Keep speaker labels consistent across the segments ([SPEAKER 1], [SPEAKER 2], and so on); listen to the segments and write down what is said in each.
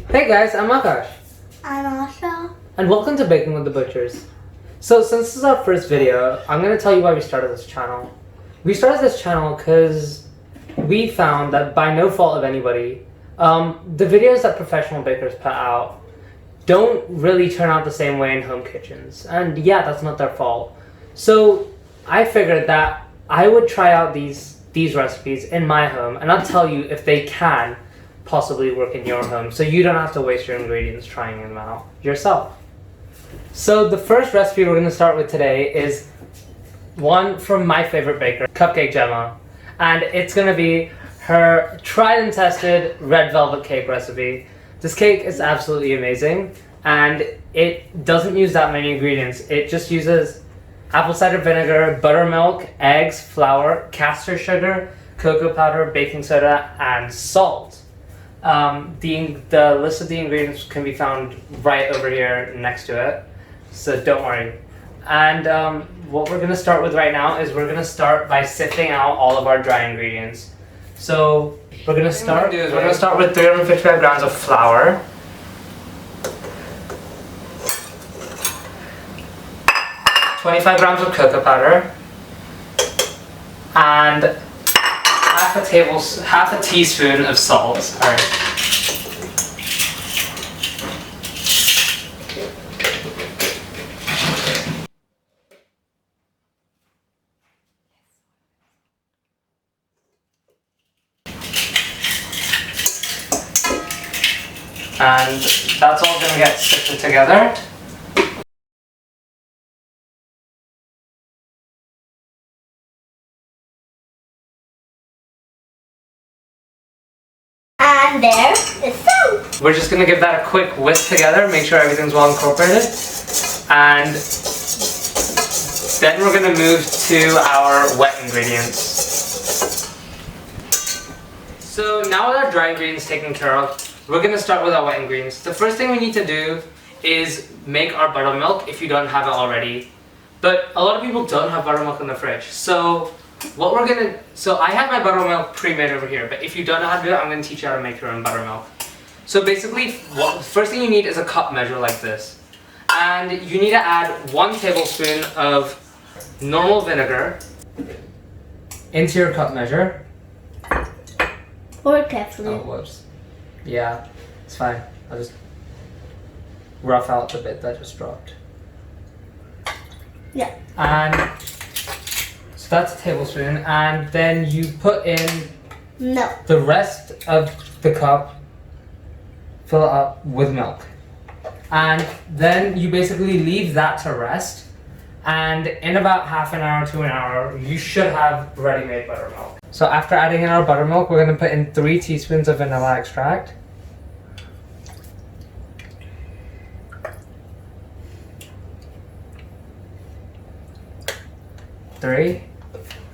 [SPEAKER 1] Hey guys, I'm Akash.
[SPEAKER 2] I'm Asha.
[SPEAKER 1] And welcome to Baking with the Butchers. So since this is our first video, I'm going to tell you why we started this channel. We started this channel because we found that by no fault of anybody, the videos that professional bakers put out don't really turn out the same way in home kitchens. And yeah, that's not their fault. So I figured that I would try out these recipes in my home, and I'll tell you if they can possibly work in your home, so you don't have to waste your ingredients trying them out yourself. So the first recipe we're going to start with today is one from my favorite baker, Cupcake Jemma, and it's going to be her tried and tested red velvet cake recipe. This cake is absolutely amazing, and it doesn't use that many ingredients. It just uses apple cider vinegar, buttermilk, eggs, flour, castor sugar, cocoa powder, baking soda, and salt. The list of the ingredients can be found right over here next to it, so don't worry. And what we're going to start with right now is we're going to start by sifting out all of our dry ingredients. So we're going to start with 355 grams of flour, 25 grams of cocoa powder, and half a teaspoon of salt. All right. And that's all going to get sifted together.
[SPEAKER 2] And there is some.
[SPEAKER 1] We're just going to give that a quick whisk together, make sure everything's well incorporated. And then we're going to move to our wet ingredients. So now with our dry ingredients taken care of, we're going to start with our wet ingredients. The first thing we need to do is make our buttermilk if you don't have it already. But a lot of people don't have buttermilk in the fridge. So I have my buttermilk pre-made over here, but if you don't know how to do it, I'm going to teach you how to make your own buttermilk. So basically, first thing you need is a cup measure like this. And you need to add 1 tablespoon of normal vinegar into your cup measure.
[SPEAKER 2] Pour carefully.
[SPEAKER 1] Oh, whoops. Yeah, it's fine. I'll just rough out the bit that just dropped.
[SPEAKER 2] Yeah.
[SPEAKER 1] And so that's a tablespoon, and then you put in the rest of the cup, fill it up with milk. And then you basically leave that to rest, and in about half an hour to an hour, you should have ready-made buttermilk. So after adding in our buttermilk, we're going to put in 3 teaspoons of vanilla extract.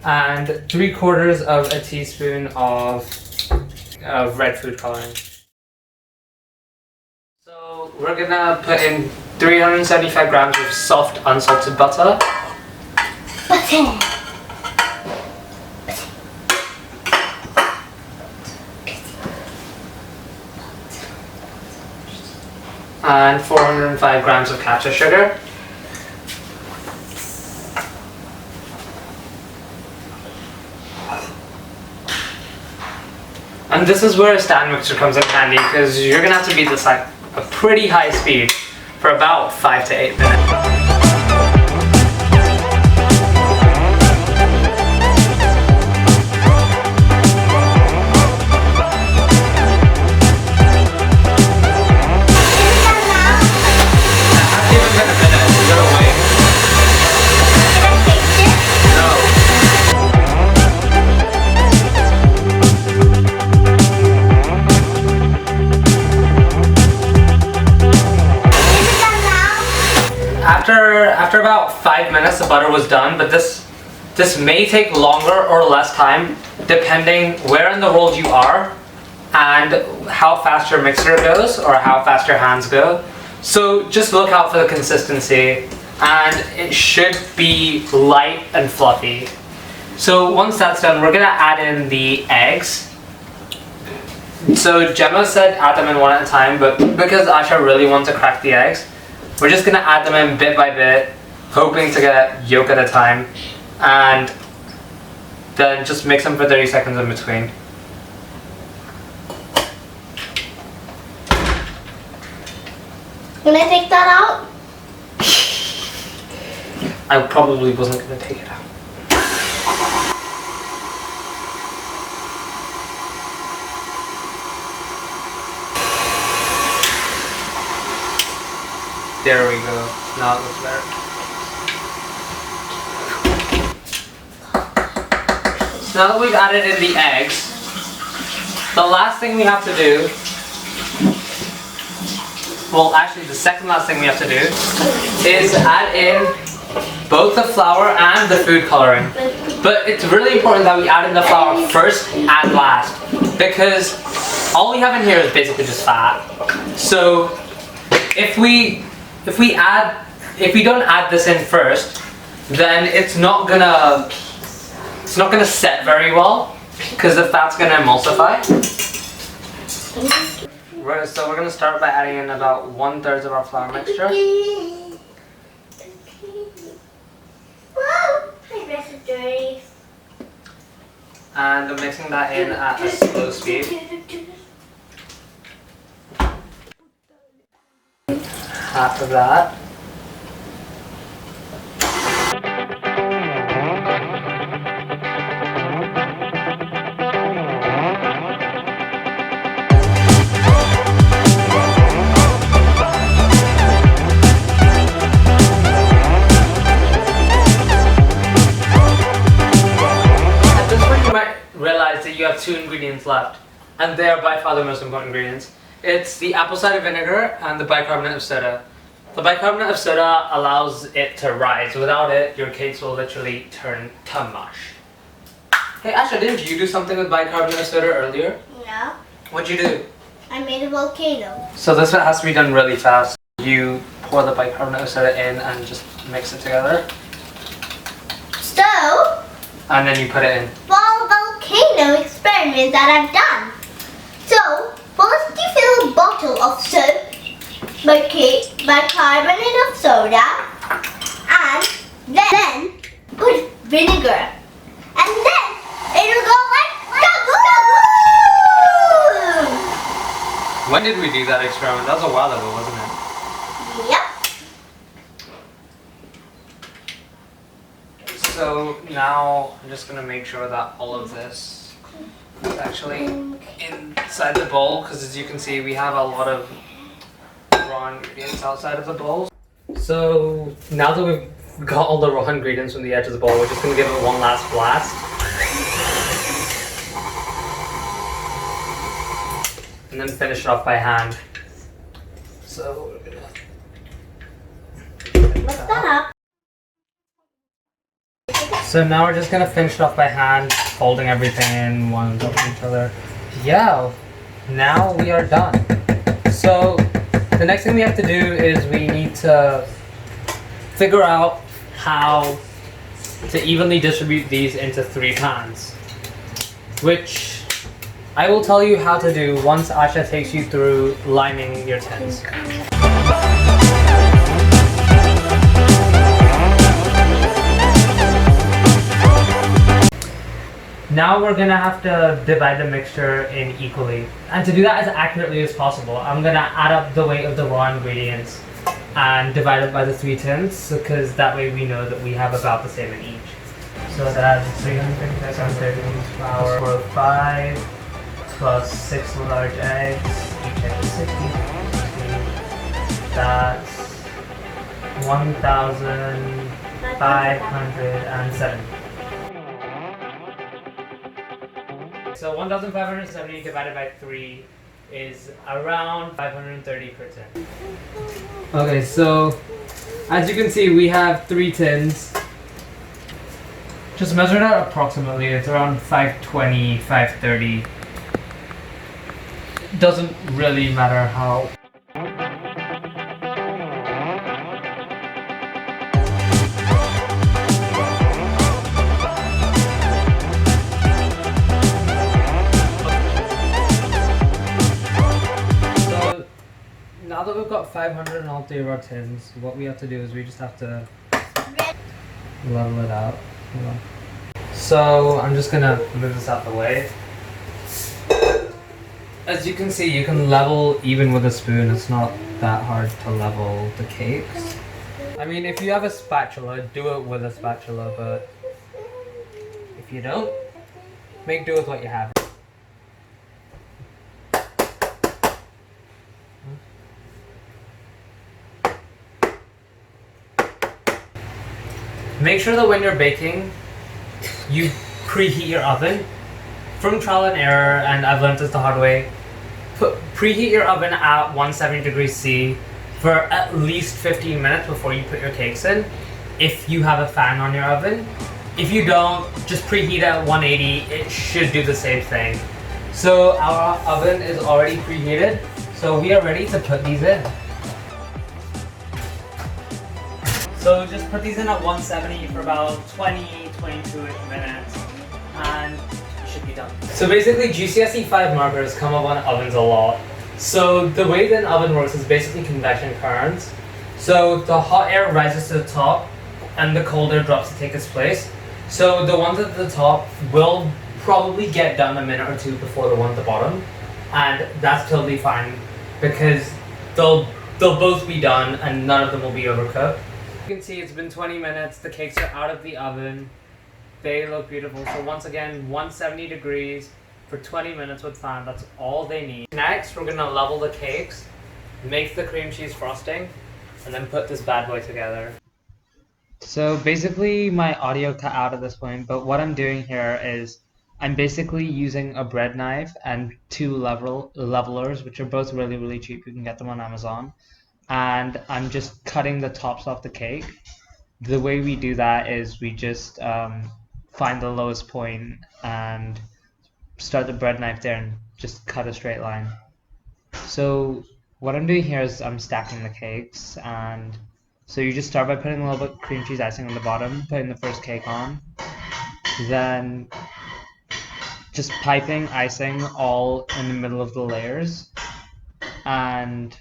[SPEAKER 1] And 3/4 of a teaspoon of red food coloring. So we're gonna put in 375 grams of soft unsalted butter. And 405 grams of castor sugar. And this is where a stand mixer comes in handy, because you're going to have to beat this at a pretty high speed for about 5 to 8 minutes. After about 5 minutes, the butter was done, but this may take longer or less time depending where in the world you are and how fast your mixer goes or how fast your hands go. So just look out for the consistency, and it should be light and fluffy. So once that's done, we're gonna add in the eggs. So Jemma said add them in one at a time, but because Asha really wants to crack the eggs, we're just gonna add them in bit by bit, hoping to get yolk at a time, and then just mix them for 30 seconds in between.
[SPEAKER 2] Can I take that out?
[SPEAKER 1] I probably wasn't gonna take it out. There we go. Now it looks better. So now that we've added in the eggs, the last thing we have to do, well actually the second last thing we have to do, is add in both the flour and the food coloring. But it's really important that we add in the flour first and last, because all we have in here is basically just fat. So if we don't add this in first, then it's not gonna set very well because the fat's gonna emulsify. So we're gonna start by adding in about 1/3 of our flour mixture.
[SPEAKER 2] Whoa, my dress is dirty.
[SPEAKER 1] And mixing that in at a slow speed. Half of that. At this point, you might realize that you have 2 ingredients left, and they are by far the most important ingredients. It's the apple cider vinegar and the bicarbonate of soda. The bicarbonate of soda allows it to rise. Without it, your cakes will literally turn to mush. Hey Asha, didn't you do something with bicarbonate of soda earlier?
[SPEAKER 2] No,
[SPEAKER 1] What'd you do?
[SPEAKER 2] I made a volcano.
[SPEAKER 1] So this one has to be done really fast. You pour the bicarbonate of soda in and just mix it together.
[SPEAKER 2] So,
[SPEAKER 1] And then you put it in.
[SPEAKER 2] for a volcano experiment that I've done. So, first you fill a bottle of soap, bicarbonate of soda, and then put vinegar. And then it'll go like kaboom!
[SPEAKER 1] When did we do that experiment? That was a while ago, wasn't it?
[SPEAKER 2] Yep.
[SPEAKER 1] So now I'm just gonna make sure that all of this is actually inside the bowl, because as you can see we have a lot of raw ingredients outside of the bowl. So now that we've got all the raw ingredients from the edge of the bowl, we're just gonna give it one last blast. And then finish it off by hand. So we're gonna
[SPEAKER 2] Lift that up.
[SPEAKER 1] So now we're just gonna finish it off by hand, folding everything in one on top of each other. Yeah, now we are done. So the next thing we have to do is we need to figure out how to evenly distribute these into 3 pans, which I will tell you how to do once Asha takes you through lining your tins. Now we're gonna have to divide the mixture in equally. And to do that as accurately as possible, I'm gonna add up the weight of the raw ingredients and divide it by the 3 tins, because that way we know that we have about the same in each. So that's 350 flour for 5 plus 6 large eggs, each egg is 60. That's 1,570. So 1,570 divided by 3 is around 530 per tin. Okay, so as you can see, we have 3 tins. Just measure it out approximately. It's around 520, 530. Doesn't really matter how. now that we've got 500 in all three of our tins, what we have to do is we just have to level it out. Hold on. So I'm just gonna move this out the way. As you can see, you can level even with a spoon. It's not that hard to level the cakes. I mean, if you have a spatula, do it with a spatula, but if you don't, make do with what you have. Make sure that when you're baking, you preheat your oven. From trial and error, and I've learned this the hard way, preheat your oven at 170 degrees C for at least 15 minutes before you put your cakes in, if you have a fan on your oven. If you don't, just preheat at 180, it should do the same thing. So our oven is already preheated, so we are ready to put these in. So just put these in at 170 for about 22-ish minutes, and you should be done. So basically GCSE 5 markers come up on ovens a lot. So the way that an oven works is basically convection currents. So the hot air rises to the top and the cold air drops to take its place. So the ones at the top will probably get done a minute or two before the one at the bottom, and that's totally fine because they'll both be done and none of them will be overcooked. You can see it's been 20 minutes, the cakes are out of the oven, they look beautiful. So once again, 170 degrees for 20 minutes with fan, that's all they need. Next, we're gonna level the cakes, make the cream cheese frosting, and then put this bad boy together. So basically my audio cut out at this point, but what I'm doing here is I'm basically using a bread knife and two levelers, which are both really cheap. You can get them on Amazon. And I'm just cutting the tops off the cake. The way we do that is we just find the lowest point and start the bread knife there and just cut a straight line. So what I'm doing here is I'm stacking the cakes, and so you just start by putting a little bit of cream cheese icing on the bottom, putting the first cake on, then just piping icing all in the middle of the layers, and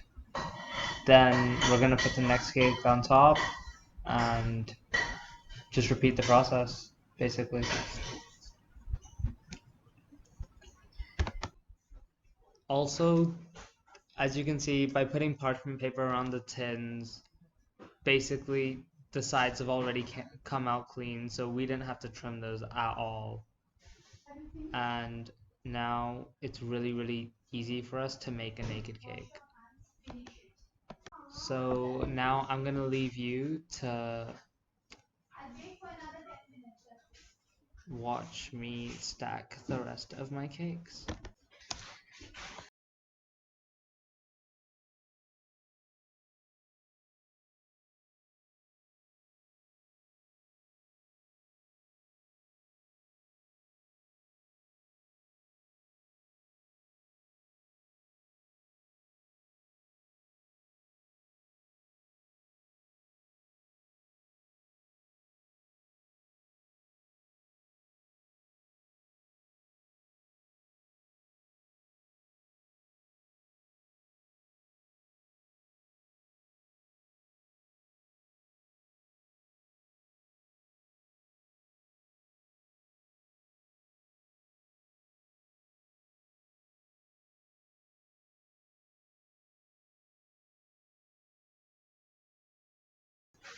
[SPEAKER 1] then we're gonna put the next cake on top and just repeat the process basically. Also, as you can see, by putting parchment paper around the tins, basically the sides have already come out clean, so we didn't have to trim those at all. And now it's really easy for us to make a naked cake. So now I'm gonna leave you to watch me stack the rest of my cakes.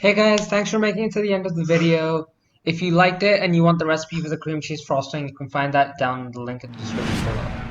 [SPEAKER 1] Hey guys, thanks for making it to the end of the video. If you liked it and you want the recipe for the cream cheese frosting, you can find that down in the link in the description below.